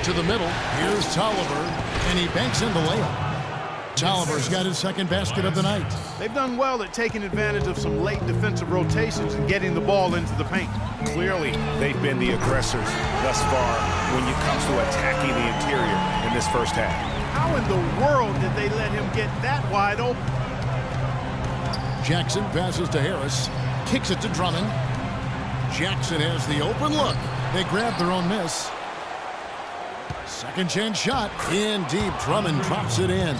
to the middle. Here's Tolliver, and he banks in the layup. Tolliver's got his second basket of the night. They've done well at taking advantage of some late defensive rotations and getting the ball into the paint. Clearly, they've been the aggressors thus far when it comes to attacking the interior in this first half. How in the world did they let him get that wide open? Jackson passes to Harris, kicks it to Drummond. Jackson has the open look. They grab their own miss. Second chance shot in deep. Drummond drops it in.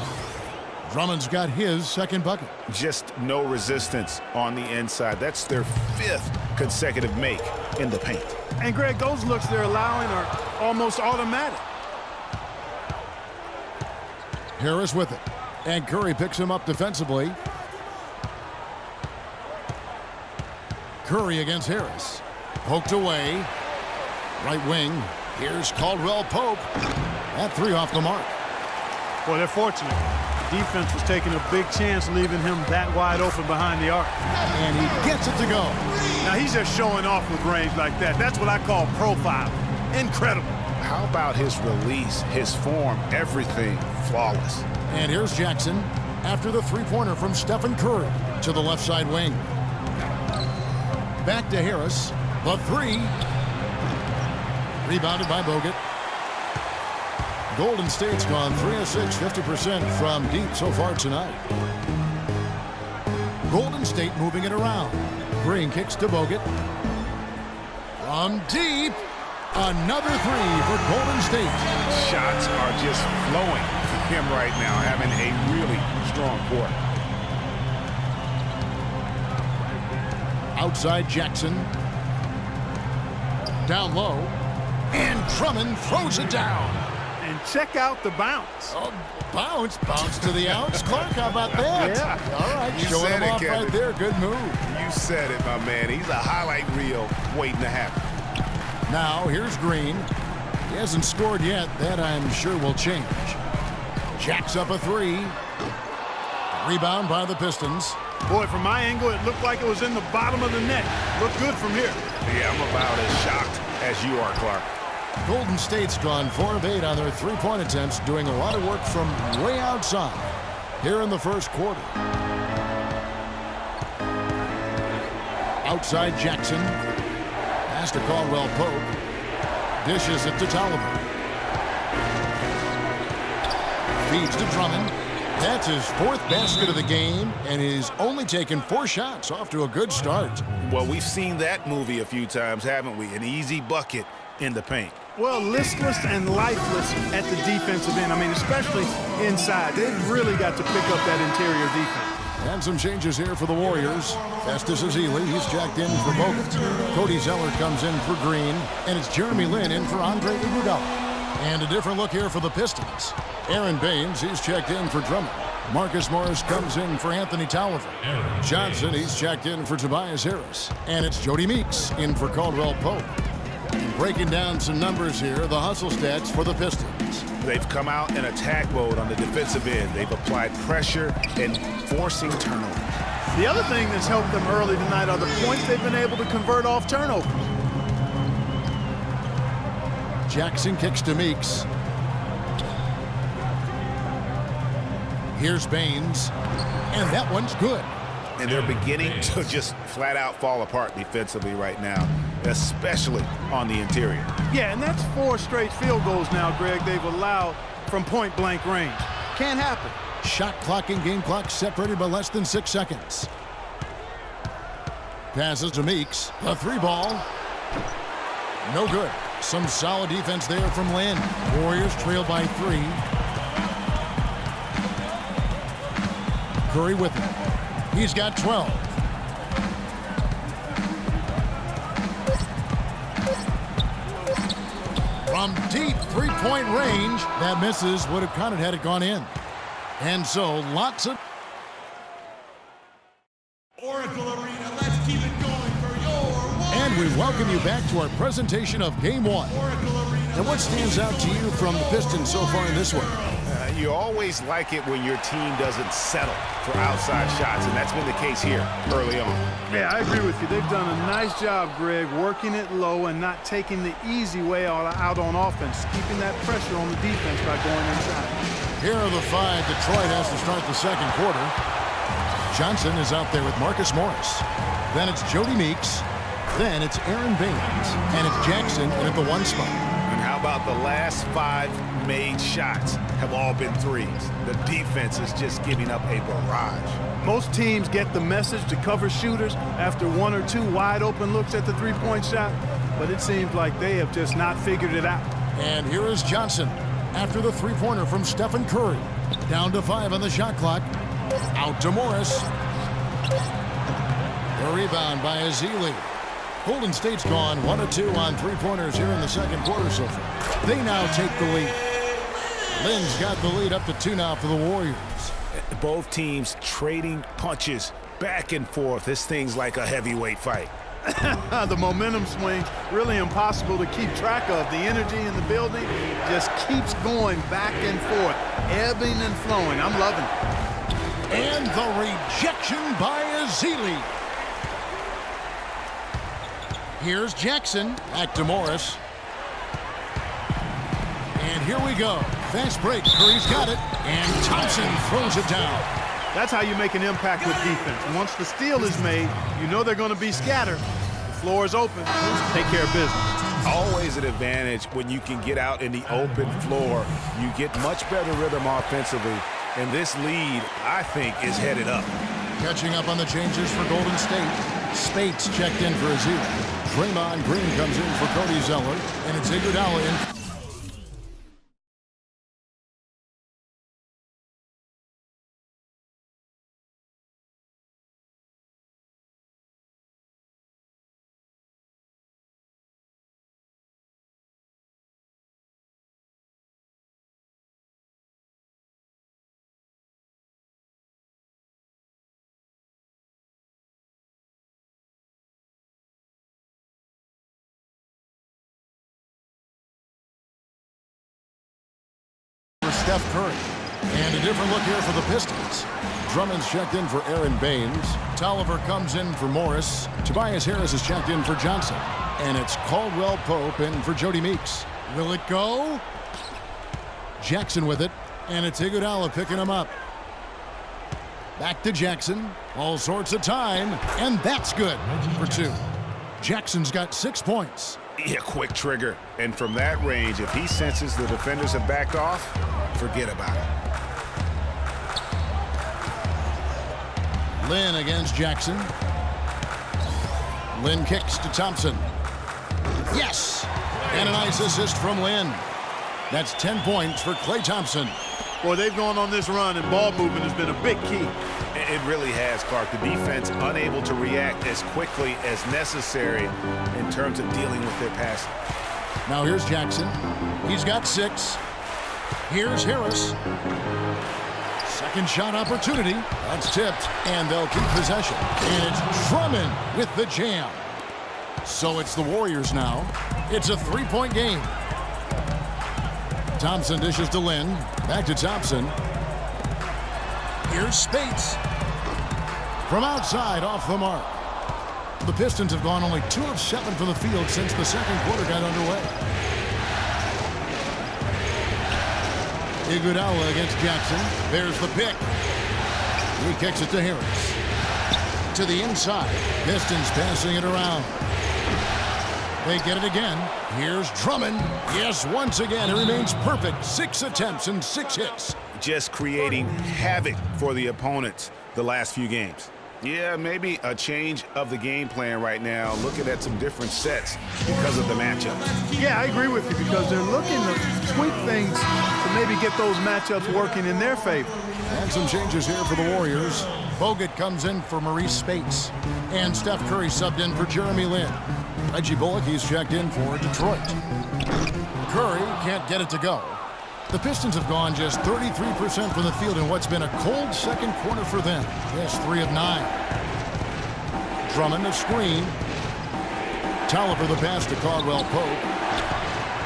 Drummond's got his second bucket. Just no resistance on the inside. That's their 5th consecutive make in the paint. And Greg, those looks they're allowing are almost automatic. Harris with it. And Curry picks him up defensively. Curry against Harris. Poked away. Right wing. Here's Caldwell Pope. That three off the mark. Well, they're fortunate. The defense was taking a big chance leaving him that wide open behind the arc. And he gets it to go. Now he's just showing off with range like that. That's what I call profile. Incredible. How about his release, his form, everything flawless. And here's Jackson after the three-pointer from Stephen Curry to the left side wing. Back to Harris. The three. Rebounded by Bogut. Golden State's gone 3 of 6, 50% from deep so far tonight. Golden State moving it around. Green kicks to Bogut. From deep. Another three for Golden State. Shots are just flowing for him right now, having a really strong quarter. Outside Jackson. Down low. And Drummond throws it down. And check out the bounce. Oh, bounce to the outs. Clark, how about that? Yeah. All right, You showing said him it, off Kevin. right there. Good move. You said it, my man. He's a highlight reel waiting to happen. Now, here's Green. He hasn't scored yet. That, I'm sure, will change. Jacks up a three. Rebound by the Pistons. Boy, from my angle, it looked like it was in the bottom of the net. Looked good from here. Yeah, I'm about as shocked as you are, Clark. Golden State's gone 4 of 8 on their three-point attempts, doing a lot of work from way outside here in the first quarter. Outside Jackson. Pass to Caldwell Pope. Dishes it to Tolliver. Feeds to Drummond. That's his 4th basket of the game, and he's only taken 4 shots. Off to a good start. Well, we've seen that movie a few times, haven't we? An easy bucket in the paint. Well, listless and lifeless at the defensive end. I mean, especially inside. They've really got to pick up that interior defense. And some changes here for the Warriors. Festus Ezeli, he's jacked in for Bogut. Cody Zeller comes in for Green, and it's Jeremy Lin in for Andre Iguodala. And a different look here for the Pistons. Aaron Baines, he's checked in for Drummond. Marcus Morris comes in for Anthony Tolliver. Johnson, he's checked in for Tobias Harris. And it's Jody Meeks in for Caldwell Pope. Breaking down some numbers here, the hustle stats for the Pistons. They've come out in attack mode on the defensive end. They've applied pressure and forcing turnovers. The other thing that's helped them early tonight are the points they've been able to convert off turnovers. Jackson kicks to Meeks. Here's Baines. And that one's good. And they're beginning to just flat out fall apart defensively right now, especially on the interior. Yeah, and that's 4 straight field goals now, Greg, they've allowed from point-blank range. Can't happen. Shot clock and game clock separated by less than 6 seconds. Passes to Meeks. A 3-ball. No good. Some solid defense there from Lin. Warriors trail by 3. Curry with it. He's got 12. From deep three-point range, that misses. Would have counted had it gone in. And so lots of Oracle Arena, let's keep it going for your And we welcome you back to our presentation of Game 1. Oracle Arena. And what stands out to you from the Pistons so far in this one? You always like it when your team doesn't settle for outside shots, and that's been the case here early on. Yeah, I agree with you. They've done a nice job, Greg, working it low and not taking the easy way out on offense, keeping that pressure on the defense by going inside. Here are the 5 Detroit has to start the second quarter. Johnson is out there with Marcus Morris. Then it's Jody Meeks. Then it's Aaron Baines. And it's Jackson in at the 1 spot. And how about the last 5 made shots have all been threes? The defense is just giving up a barrage. Most teams get the message to cover shooters after 1 or 2 wide open looks at the three-point shot, but it seems like they have just not figured it out. And here is Johnson after the three-pointer from Stephen Curry. Down to 5 on the shot clock. Out to Morris. The rebound by Ezeli. Golden State's gone 1 of 2 on three-pointers here in the second quarter so far. They now take the lead. Lynn's got the lead up to 2 now for the Warriors. Both teams trading punches back and forth. This thing's like a heavyweight fight. The momentum swings, really impossible to keep track of. The energy in the building just keeps going back and forth, ebbing and flowing. I'm loving it. And the rejection by Ezeli. Here's Jackson. Back to Morris. And here we go. Fast break. Curry's got it. And Thompson throws it down. That's how you make an impact with defense. Once the steal is made, you know they're going to be scattered. The floor is open. Take care of business. Always an advantage when you can get out in the open floor. You get much better rhythm offensively. And this lead, I think, is headed up. Catching up on the changes for Golden State. Spates checked in for Ezeli. Draymond Green comes in for Cody Zeller. And it's Iguodala in. Steph Curry. And a different look here for the Pistons. Drummond's checked in for Aaron Baines. Tolliver comes in for Morris. Tobias Harris is checked in for Johnson. And it's Caldwell Pope in for Jody Meeks. Will it go? Jackson with it. And it's Iguodala picking him up. Back to Jackson. All sorts of time. And that's good for 2. Jackson's got 6 points. Yeah, quick trigger. And from that range, if he senses the defenders have backed off, forget about it. Lynn against Jackson. Lynn kicks to Thompson. Yes! And a nice assist from Lynn. That's 10 points for Klay Thompson. Boy, they've gone on this run, and ball movement has been a big key. It really has, Clark. The defense unable to react as quickly as necessary in terms of dealing with their passing. Now here's Jackson. He's got 6. Here's Harris. Second shot opportunity. That's tipped, and they'll keep possession. And it's Drummond with the jam. So it's the Warriors now. It's a 3-point game. Thompson dishes to Lynn. Back to Thompson. Here's Spates. From outside, off the mark. The Pistons have gone only 2 of 7 from the field since the second quarter got underway. Iguodala against Jackson. There's the pick. He kicks it to Harris. To the inside. Pistons passing it around. They get it again. Here's Drummond. Yes, once again, it remains perfect. 6 attempts and 6 hits. Just creating havoc for the opponents the last few games. Yeah, maybe a change of the game plan right now, looking at some different sets because of the matchups. Yeah, I agree with you because they're looking to tweak things to maybe get those matchups working in their favor. And some changes here for the Warriors. Bogut comes in for Maurice Spates. And Steph Curry subbed in for Jeremy Lin. Reggie Bullock, he's checked in for Detroit. Curry can't get it to go. The Pistons have gone just 33% from the field in what's been a cold second quarter for them. Yes, 3 of 9. Drummond a screen. Tolliver the pass to Caldwell Pope.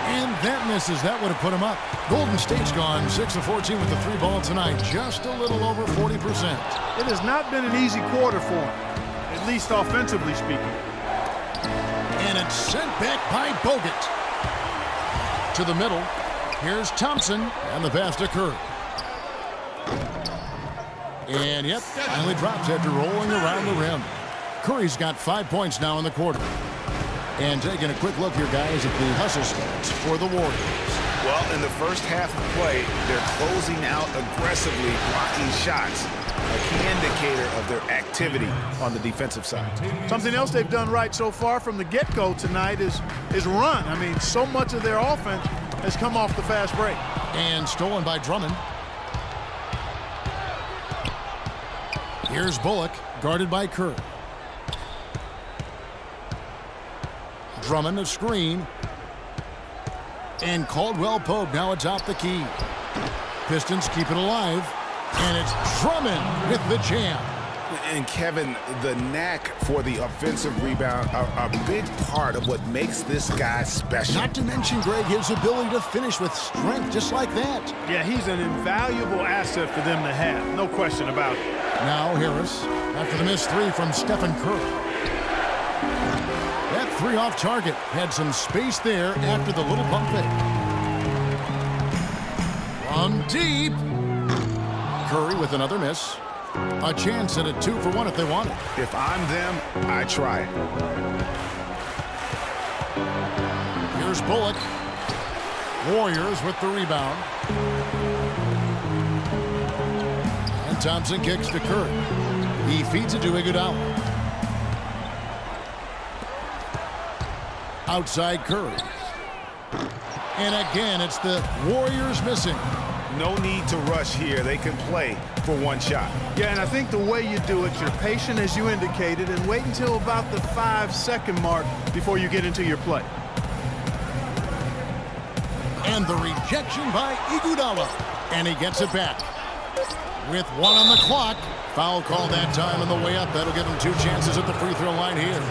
And that misses. That would have put him up. Golden State's gone 6 of 14 with the 3 ball tonight. Just a little over 40%. It has not been an easy quarter for him, at least offensively speaking. And it's sent back by Bogut. To the middle. Here's Thompson. And the pass to Curry. And, yep, finally drops after rolling around the rim. Curry's got 5 points now in the quarter. And taking a quick look here, guys, at the hustle stats for the Warriors. Well, in the first half of play, they're closing out aggressively, blocking shots. A key indicator of their activity on the defensive side. Something else they've done right so far from the get-go tonight is run. I mean, so much of their offense has come off the fast break. And stolen by Drummond. Here's Bullock, guarded by Kerr. Drummond a screen. And Caldwell Pope now atop the key. Pistons keep it alive. And it's Drummond with the jam. And Kevin, the knack for the offensive rebound are a big part of what makes this guy special. Not to mention, Greg, his ability to finish with strength just like that. Yeah, he's an invaluable asset for them to have. No question about it. Now Harris, after the missed 3 from Stephen Curry. That 3 off target had some space there after the little pump fake. From deep. Curry with another miss. A chance at a 2 for 1 if they want it. If I'm them, I try it. Here's Bullock. Warriors with the rebound. And Thompson kicks to Curry. He feeds it to Iguodala. Outside Curry. And again, it's the Warriors missing. No need to rush here. They can play for 1 shot. Yeah, and I think the way you do it, you're patient as you indicated, and wait until about the 5-second mark before you get into your play. And the rejection by Iguodala. And he gets it back. With 1 on the clock. Foul call that time on the way up. That'll give him 2 chances at the free throw line here.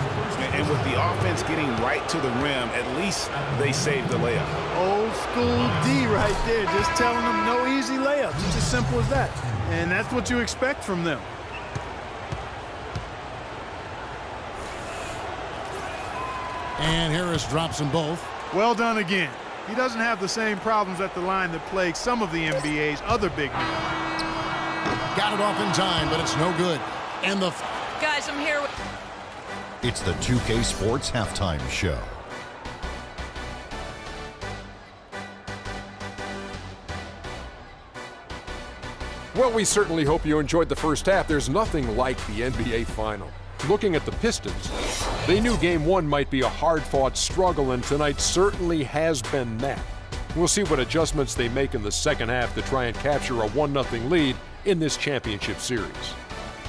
And with the offense getting right to the rim, at least they saved the layup. Old school D right there, just telling them no easy layups. It's as simple as that. And that's what you expect from them. And Harris drops them both. Well done again. He doesn't have the same problems at the line that plague some of the NBA's other big men. Got it off in time, but it's no good. And the... Guys, I'm here with... It's the 2K Sports Halftime Show. Well, we certainly hope you enjoyed the first half. There's nothing like the NBA Final. Looking at the Pistons, they knew Game 1 might be a hard-fought struggle, and tonight certainly has been that. We'll see what adjustments they make in the second half to try and capture a 1-0 lead in this championship series.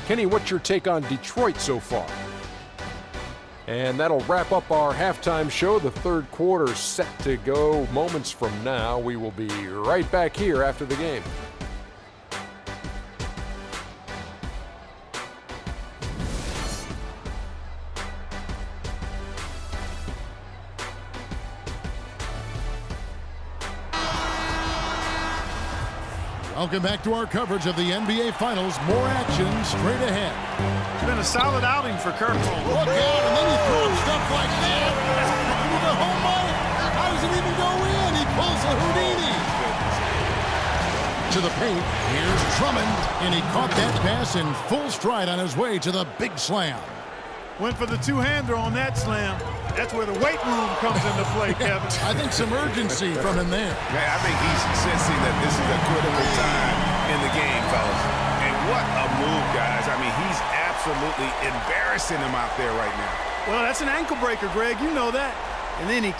Kenny, what's your take on Detroit so far? And that'll wrap up our halftime show. The third quarter set to go moments from now. We will be right back here after the game. Welcome back to our coverage of the NBA Finals. More action straight ahead. It's been a solid outing for Kirk. Look out, and then you throw him stuff like that. With a home run. How does it even go in? He pulls a Houdini. To the paint, here's Drummond, and he caught that pass in full stride on his way to the big slam. Went for the two-hander on that slam. That's where the weight room comes into play, Kevin. I think some urgency from him there. Man, I think he's sensing that this is a critical time in the game, fellas. And what a move, guys. I mean, he's absolutely embarrassing him out there right now. Well, that's an ankle breaker, Greg. You know that. And then he